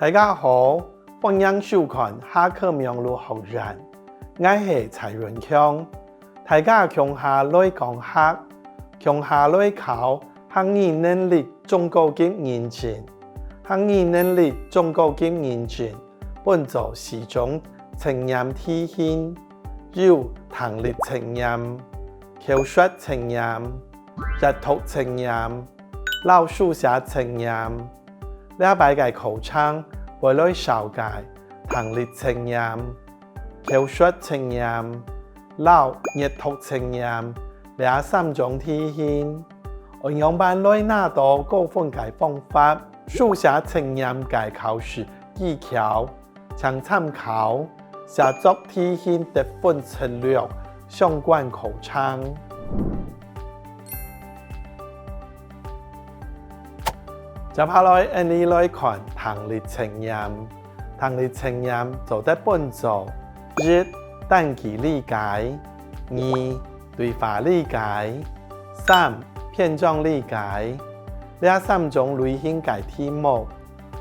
大家好，歡迎收看下課名錄學人，我係蔡元強。大家共下來講客，共下來考學語能力總高級認證。學語能力總高級認證本做4種測驗體系，有聽力測驗、口說測驗、閱讀測驗、老書寫測驗。禮拜嘅考場會來紹介聽力測驗、口說測驗、老閱讀測驗這3種體系。我用班來拿到高分嘅方法，書寫測驗嘅考試技巧，請參考寫作體系得分策略相關考場。接下來，我哋來看聽力測驗。聽力測驗做得本做1、單詞理解2、對話理解3、片狀理解。這3種類型嘅題目，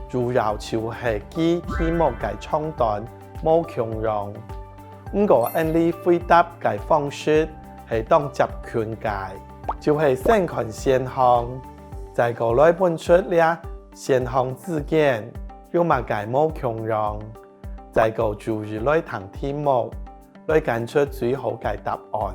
主要就係記題目嘅長短冇強弱。不過，我哋回答嘅方式係當接權嘅，就係先看選項。再過來分出了選項之間有乜嘅冇強弱，再過注意來聽題目，來揀出最好嘅答案。